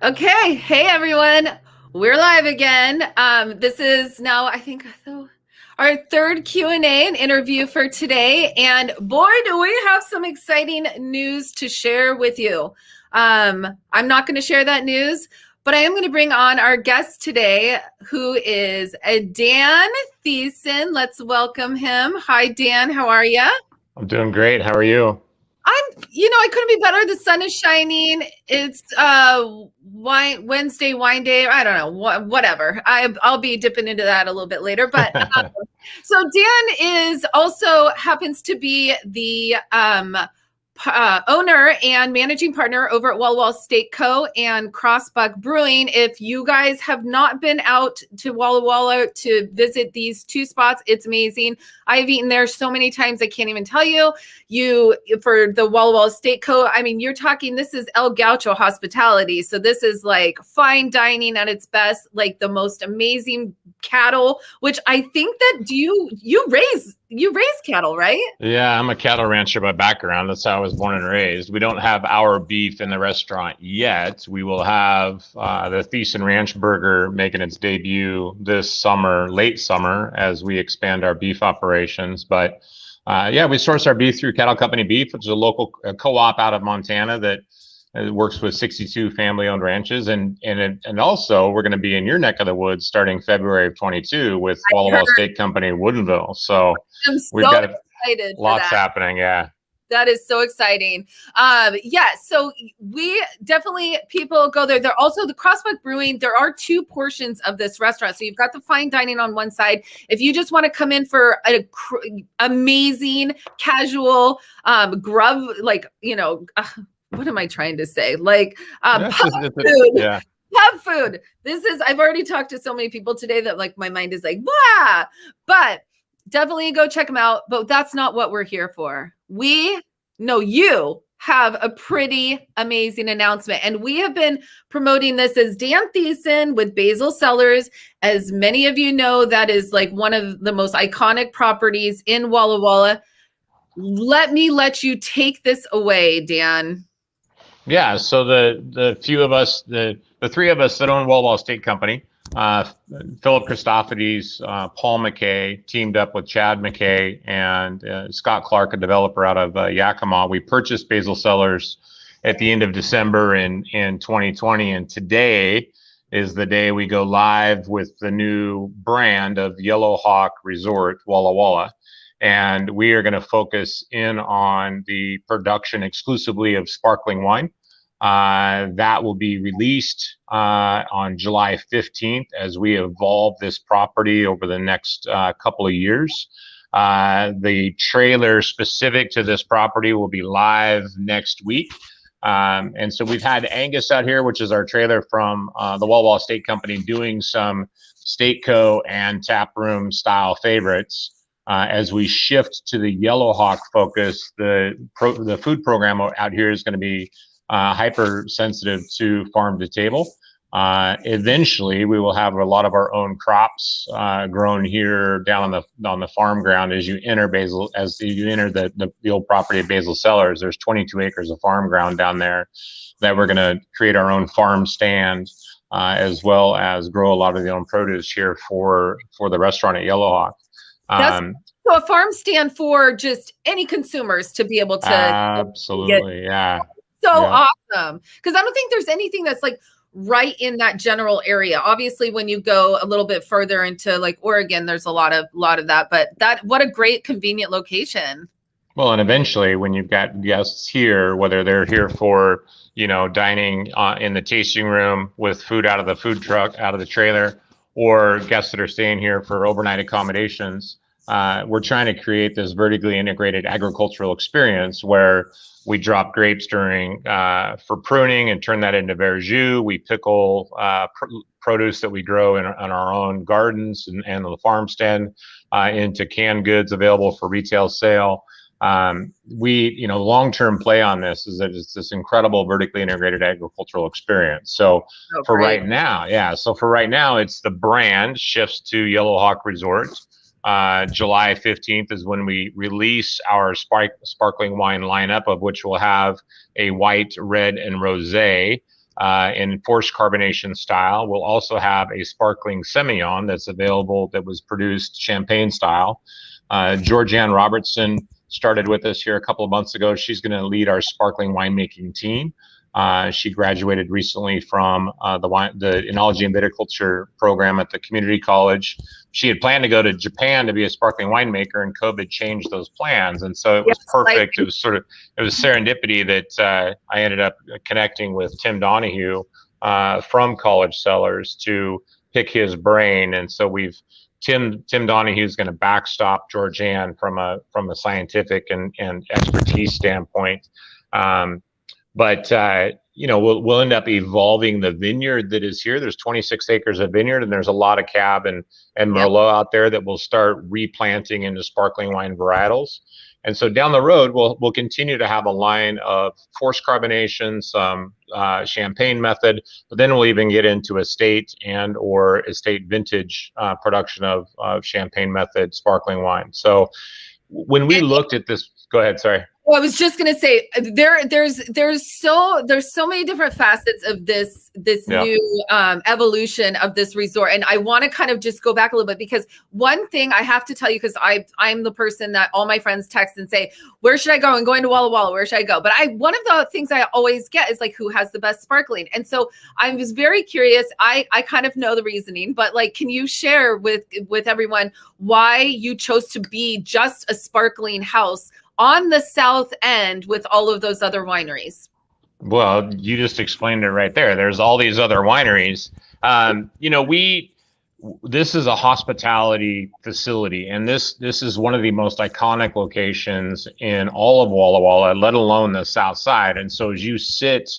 Okay, hey everyone, we're live again. This is now, I think, our third Q&A and interview for today, and boy, do we have some exciting news to share with you. I'm not going to share that news, but I am going to bring on our guest today, who is Dan Thiessen. Let's welcome him. Hi, Dan. How are you? I'm doing great. How are you? I couldn't be better. The sun is shining. It's Wednesday wine day. I don't know, whatever. I'll be dipping into that a little bit later. But so Dan also happens to be the owner and managing partner over at Walla Walla Steak Co. and Crossbuck Brewing. If you guys have not been out to Walla Walla to visit these two spots, it's amazing. I've eaten there so many times I can't even tell you. For the Walla Walla Steak Co., I mean, you're talking, this is El Gaucho hospitality. So this is like fine dining at its best, like the most amazing cattle, which I think that you raise cattle, right? Yeah, I'm a cattle rancher by background. That's how I was born and raised. We don't have our beef in the restaurant yet. We will have the Thiessen Ranch Burger making its debut this summer, late summer, as we expand our beef operations. But yeah, we source our beef through Cattle Company Beef, which is a local co-op out of Montana that works with 62 family-owned ranches, and also we're going to be in your neck of the woods starting February of 22 with Walla Walla Steak Company Woodinville. So we've got excited lots happening. Yeah. That is so exciting. So we definitely, people go there. They're also the Crossbuck Brewing. There are two portions of this restaurant. So you've got the fine dining on one side. If you just want to come in for an amazing casual grub, what am I trying to say? Pub food. Yeah. Pub food. I've already talked to so many people today that like my mind is like, blah, but definitely go check them out. But that's not what we're here for. We know you have a pretty amazing announcement, and we have been promoting this as Dan Thiessen with Basel Cellars. As many of you know, that is like one of the most iconic properties in Walla Walla. Let you take this away, Dan. Yeah, so the few of us, the three of us that own Walla Walla Steak Company, Philip Christophides, Paul McKay, teamed up with Chad McKay and Scott Clark, a developer out of Yakima. We purchased Basel Cellars at the end of December in 2020, and today is the day we go live with the new brand of Yellow Hawk Resort Walla Walla. And we are going to focus in on the production exclusively of sparkling wine. That will be released on July 15th as we evolve this property over the next couple of years. The trailer specific to this property will be live next week. And so we've had Angus out here, which is our trailer from the Walla Walla Steak Company, doing some Steak Co. and tap room style favorites. As we shift to the Yellow Hawk focus, the food program out here is going to be hypersensitive to farm to table. Eventually, we will have a lot of our own crops grown here down on the farm ground. As you enter the old property of Basel Cellars, there's 22 acres of farm ground down there that we're going to create our own farm stand, as well as grow a lot of the own produce here for the restaurant at Yellow Hawk. So a farm stand for just any consumers to be able to absolutely, yeah. Awesome. Because I don't think there's anything that's like right in that general area. Obviously, when you go a little bit further into like Oregon, there's a lot of that. But what a great convenient location. Well, and eventually, when you've got guests here, whether they're here for dining in the tasting room with food out of the food truck, out of the trailer, or guests that are staying here for overnight accommodations, we're trying to create this vertically integrated agricultural experience where we drop grapes for pruning and turn that into verjus. We pickle produce that we grow in our own gardens and the farm stand into canned goods available for retail sale. Long-term play on this is that it's this incredible vertically integrated agricultural experience. So for right now, it's the brand shifts to Yellow Hawk Resort. July 15th is when we release our sparkling wine lineup, of which we'll have a white, red, and rosé. in forced carbonation style. We'll also have a sparkling Semillon that's available that was produced champagne style. Georgianne Robertson started with us here a couple of months ago. She's going to lead our sparkling winemaking team. She graduated recently from the Enology and Viticulture program at the community college. She had planned to go to Japan to be a sparkling winemaker, and COVID changed those plans. And so it was perfect. It was serendipity that I ended up connecting with Tim Donahue from College Cellars to pick his brain. And so Tim Donahue is going to backstop Georgianne from a scientific and expertise standpoint. But we'll end up evolving the vineyard that is here. There's 26 acres of vineyard, and there's a lot of Cab and Merlot out there that we'll start replanting into sparkling wine varietals. And so down the road, we'll continue to have a line of forced carbonation, some champagne method, but then we'll even get into estate or estate vintage production of champagne method sparkling wine. So when we looked at this, go ahead, sorry. Well, I was just going to say there's so many different facets of this new evolution of this resort, and I want to kind of just go back a little bit, because one thing I have to tell you, because I'm the person that all my friends text and say, where should I go? I'm going to Walla Walla. Where should I go? But one of the things I always get is like, who has the best sparkling? And so I was very curious. I kind of know the reasoning, but like, can you share with everyone why you chose to be just a sparkling house on the south end with all of those other wineries? Well, you just explained it right there. There's all these other wineries. This is a hospitality facility, and this is one of the most iconic locations in all of Walla Walla, let alone the south side. And so as you sit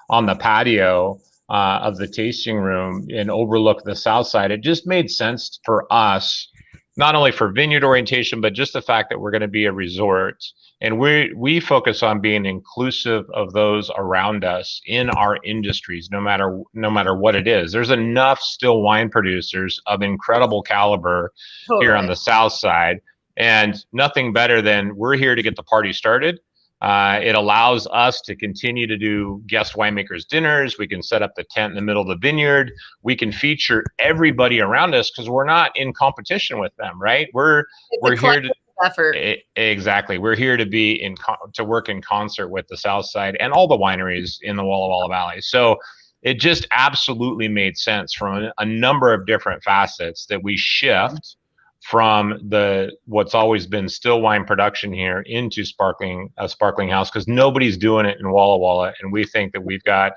on the patio of the tasting room and overlook the south side, it just made sense for us, not only for vineyard orientation, but just the fact that we're going to be a resort. And we focus on being inclusive of those around us in our industries, no matter what it is. There's enough still wine producers of incredible caliber here on the south side, and nothing better than we're here to get the party started. It allows us to continue to do guest winemakers dinners. We can set up the tent in the middle of the vineyard. We can feature everybody around us because we're not in competition with them, right? We're here to effort. Exactly. We're here to be to work in concert with the south side and all the wineries in the Walla Walla Valley. So it just absolutely made sense from a number of different facets that we shift from what's always been still wine production here into a sparkling house, because nobody's doing it in Walla Walla, and we think that we've got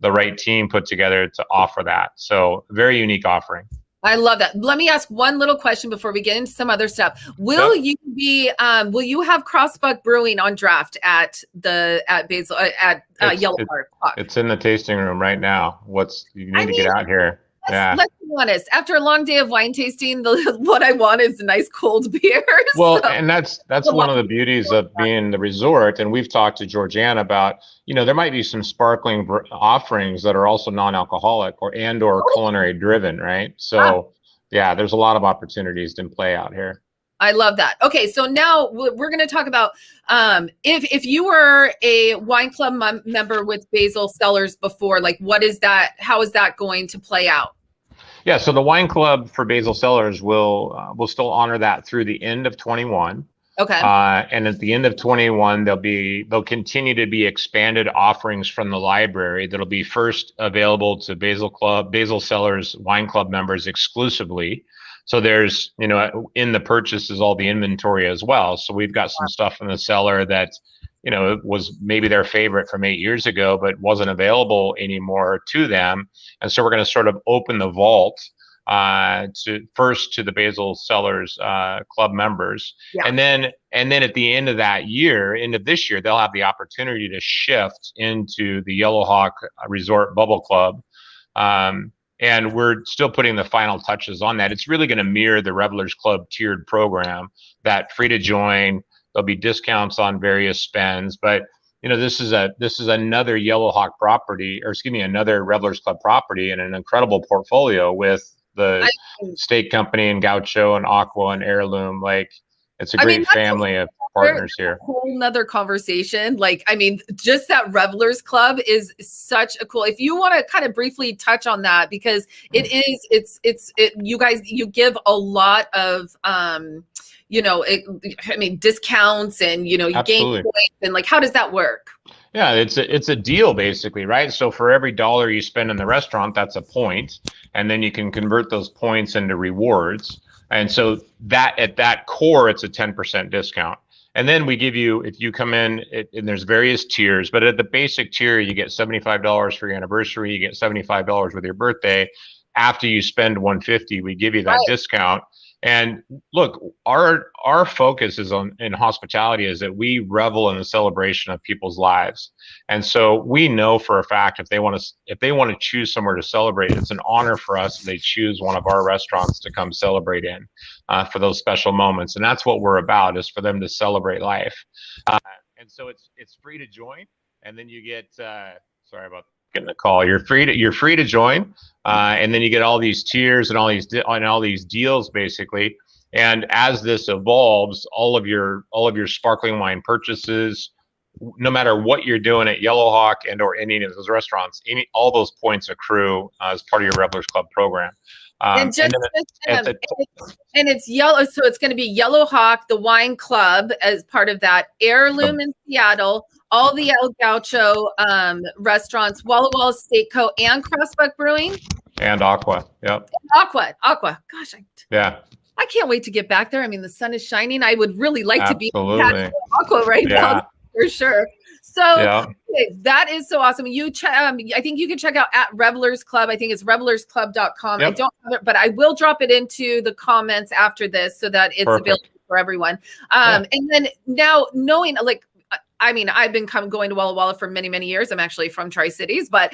the right team put together to offer that. So very unique offering. I love that. Let me ask one little question before we get into some other stuff. Will you have Crossbuck Brewing on draft at Basel Yellow Park? It's in the tasting room right now. You need to get out here. Let's be honest. After a long day of wine tasting, what I want is a nice cold beer. Well, and that's one of the beauties of being the resort. And we've talked to Georgianne about, there might be some sparkling offerings that are also non-alcoholic or culinary driven, right? So yeah, there's a lot of opportunities to play out here. I love that. Okay, so now we're going to talk about if you were a wine club member with Basel Cellars before, like what is that? How is that going to play out? Yeah, so the wine club for Basel Cellars will still honor that through the end of 21. Okay. And at the end of 21, there'll continue to be expanded offerings from the library that'll be first available to Basel Cellars wine club members exclusively. So there's, in the purchase is all the inventory as well. So we've got some stuff in the cellar that, was maybe their favorite from 8 years ago, but wasn't available anymore to them. And so we're going to sort of open the vault to the Basel Cellars club members. Yeah. And then at the end of this year, they'll have the opportunity to shift into the Yellowhawk Resort Bubble Club. And we're still putting the final touches on that. It's really going to mirror the Revelers Club tiered program, that free to join. There'll be discounts on various spends, but this is another Yellowhawk property, another Revelers Club property, and an incredible portfolio with the Steak Company and Gaucho and Aqua and Heirloom. Like, it's a great family of. partners here. A whole nother conversation. Like, I mean, just that Revelers Club is such a cool, if you want to kind of briefly touch on that, because you guys, you give a lot of, discounts, and, you gain points, and like, how does that work? Yeah, it's a deal basically, right? So for every dollar you spend in the restaurant, that's a point, and then you can convert those points into rewards. And so that at that core, it's a 10% discount. And then we give you, if you come in, and there's various tiers, but at the basic tier, you get $75 for your anniversary, you get $75 with your birthday. After you spend $150, we give you that discount. And look, our focus is in hospitality is that we revel in the celebration of people's lives. And so we know for a fact if they want to choose somewhere to celebrate, it's an honor for us if they choose one of our restaurants to come celebrate in for those special moments. And that's what we're about, is for them to celebrate life. And so it's free to join, and then you get sorry about getting the call. You're free to join, and then you get all these tiers and all these deals basically. And as this evolves, all of your sparkling wine purchases, no matter what you're doing at Yellowhawk and or any of those restaurants, all those points accrue as part of your Revelers Club program. And it's yellow, so it's going to be Yellowhawk, the wine club, as part of that. Heirloom in Seattle, all the El Gaucho restaurants, Walla Walla Steak Co. and Crossbuck Brewing. And Aqua, yep. Aqua. Gosh, I can't wait to get back there. I mean, the sun is shining. I would really like to be at Aqua right now, for sure. So that is so awesome. I think you can check out at Revelers Club. I think it's revelersclub.com. I don't have it, but I will drop it into the comments after this so that it's available for everyone. And then now knowing, like, I mean, I've been going to Walla Walla for many, many years. I'm actually from Tri-Cities, but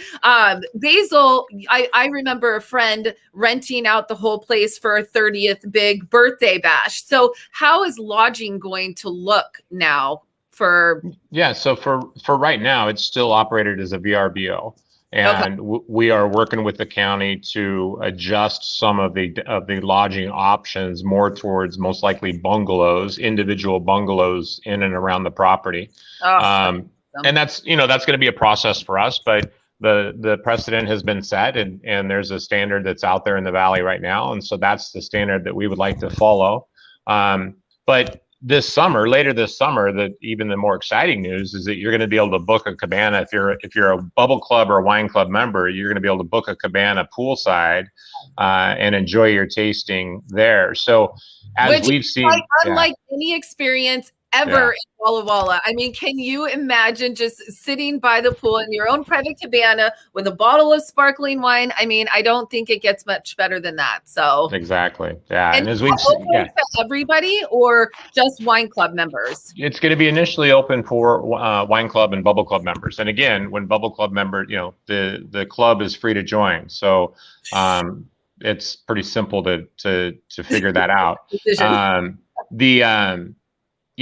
Basel, I remember a friend renting out the whole place for a 30th big birthday bash. So how is lodging going to look now? So for right now, it's still operated as a VRBO, and we are working with the county to adjust some of the lodging options more towards most likely bungalows, individual bungalows in and around the property. And that's going to be a process for us, but the precedent has been set, and there's a standard that's out there in the valley right now, and so that's the standard that we would like to follow. But later this summer, even the more exciting news is that you're going to be able to book a cabana. If you're a Bubble Club or a Wine Club member, you're going to be able to book a cabana poolside and enjoy your tasting there. So we've seen, unlike any experience ever in Walla Walla. I mean, can you imagine just sitting by the pool in your own private cabana with a bottle of sparkling wine? I mean, I don't think it gets much better than that. So exactly, and as we've to everybody or just Wine Club members? It's going to be initially open for Wine Club and Bubble Club members. And again, when Bubble Club member, the club is free to join. So it's pretty simple to figure that out.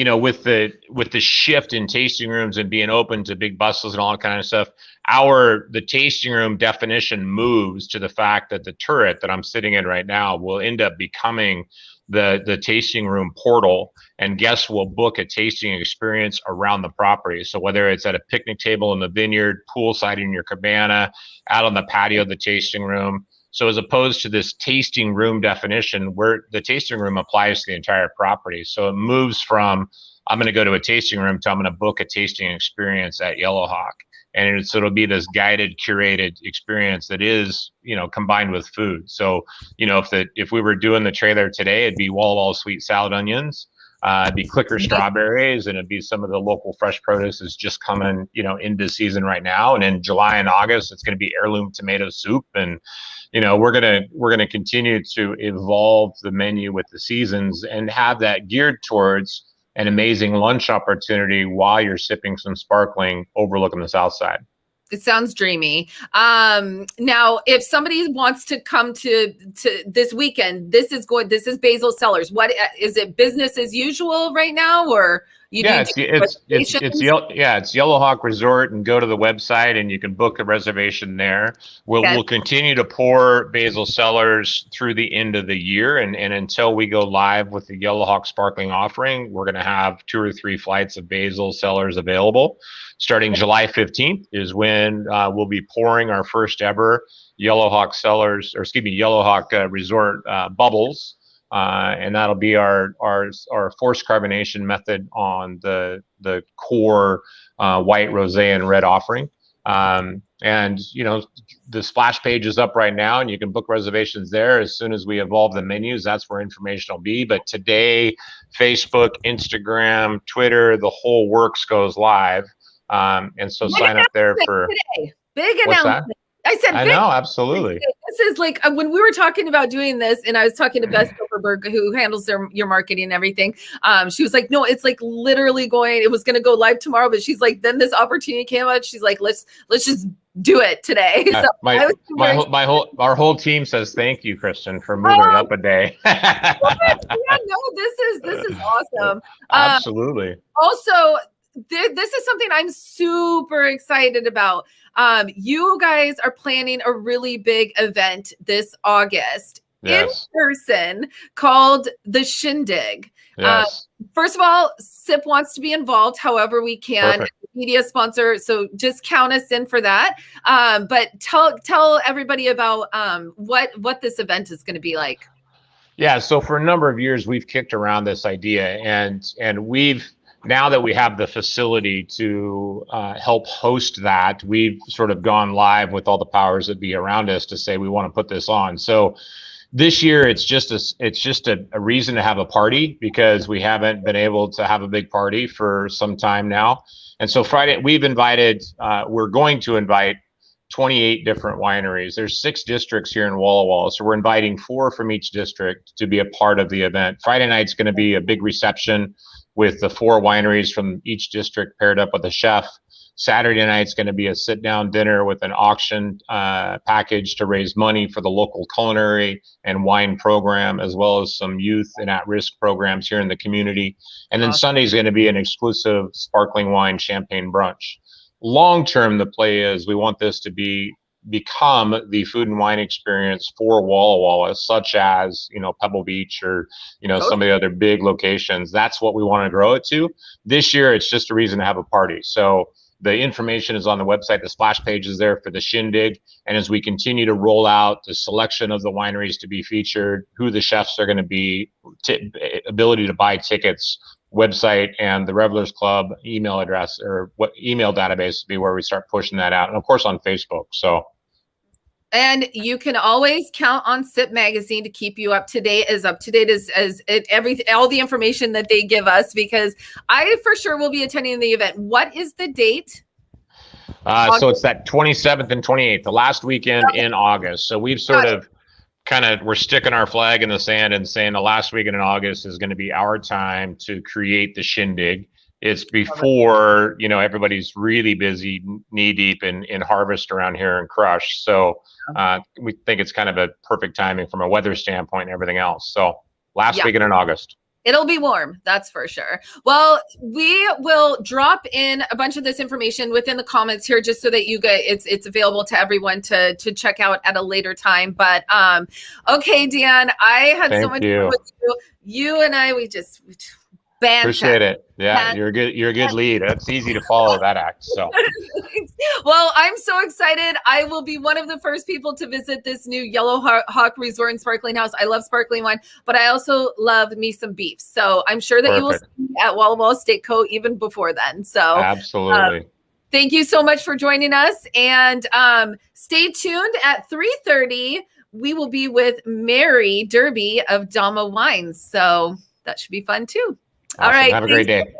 With the shift in tasting rooms and being open to big bustles and all that kind of stuff, the tasting room definition moves to the fact that the turret that I'm sitting in right now will end up becoming the tasting room portal, and guests will book a tasting experience around the property. So whether it's at a picnic table in the vineyard, poolside in your cabana, out on the patio of the tasting room. So as opposed to this tasting room definition, where the tasting room applies to the entire property. So it moves from, I'm going to go to a tasting room to I'm going to book a tasting experience at Yellowhawk. And so it'll be this guided, curated experience that is, combined with food. So, if we were doing the trailer today, it'd be Walla Walla sweet salad onions, it'd be clicker strawberries, and it'd be some of the local fresh produce is just coming, into season right now. And in July and August, it's going to be heirloom tomato soup. And we're gonna continue to evolve the menu with the seasons and have that geared towards an amazing lunch opportunity while you're sipping some sparkling overlooking the south side. It sounds dreamy. Now, if somebody wants to come to this weekend, this is Basel Cellars. What is it? Business as usual right now, or You Yeah, do it's Yellowhawk Resort, and go to the website and you can book a reservation there. We'll continue to pour Basel Cellars through the end of the year, and until we go live with the Yellowhawk sparkling offering, we're going to have 2 or 3 flights of Basel Cellars available. Starting July 15th is when we'll be pouring our first ever Yellowhawk Resort bubbles. And that'll be our forced carbonation method on the core white, rosé, and red offering. And the splash page is up right now, and you can book reservations there. As soon as we evolve the menus, that's where information will be. But today, Facebook, Instagram, Twitter, the whole works goes live. And so sign up there for today. Big announcement. I said, I know, absolutely. This is like when we were talking about doing this, and I was talking to Beth Silverberg, who handles your marketing and everything. She was like, no, it's like literally it was going to go live tomorrow, but she's like, then this opportunity came up. She's like, let's just do it today. Yeah, so our whole team says thank you, Kristin, for moving up a day. Yeah, no, this is awesome. Absolutely. Also, this is something I'm super excited about. You guys are planning a really big event this August in person called the Shindig. Yes. First of all, SIP wants to be involved however we can. Media sponsor, so just count us in for that. But tell everybody about what this event is going to be like. Yeah, so for a number of years we've kicked around this idea, and we've, now that we have the facility to help host that, we've sort of gone live with all the powers that be around us to say we want to put this on. So this year it's just a reason to have a party, because we haven't been able to have a big party for some time now. And so Friday we're going to invite 28 different wineries. There's 6 districts here in Walla Walla, so we're inviting 4 from each district to be a part of the event. Friday night's going to be a big reception with the 4 wineries from each district paired up with a chef. Saturday night's going to be a sit-down dinner with an auction package to raise money for the local culinary and wine program, as well as some youth and at-risk programs here in the community. And then Sunday's going to be an exclusive sparkling wine champagne brunch. Long-term, the play is we want this to become the food and wine experience for Walla Walla, such as Pebble Beach or some of the other big locations. That's what we want to grow it to. This year it's just a reason to have a party. So the information is on the website. The splash page is there for the Shindig, and as we continue to roll out the selection of the wineries to be featured, who the chefs are going to be, ability to buy tickets, website, and the Revelers Club email address or what email database will be where we start pushing that out, and of course on Facebook. So, and you can always count on SIP Magazine to keep you up to date as all the information that they give us, because I for sure will be attending the event. What is the date? So it's that 27th and 28th, the last weekend in August. So we've we're sticking our flag in the sand and saying the last weekend in August is going to be our time to create the Shindig. It's before, everybody's really busy, knee deep in harvest around here and crush. So we think it's kind of a perfect timing from a weather standpoint and everything else. So last weekend in August. It'll be warm, that's for sure. Well, we will drop in a bunch of this information within the comments here, just so that you guys, it's available to everyone to check out at a later time. But okay, Dan, I had so much fun with you. You and I, we just appreciate it. Yeah, you're a good lead. It's easy to follow that act. So well, I'm so excited. I will be one of the first people to visit this new Yellowhawk Resort and Sparkling House. I love sparkling wine, but I also love me some beef. So I'm sure that you will see me at Walla Walla Steak Co. even before then. So absolutely. Thank you so much for joining us, and stay tuned at 3:30. We will be with Mary Derby of Dama Wines. So that should be fun too. Awesome. All right. Have a great day.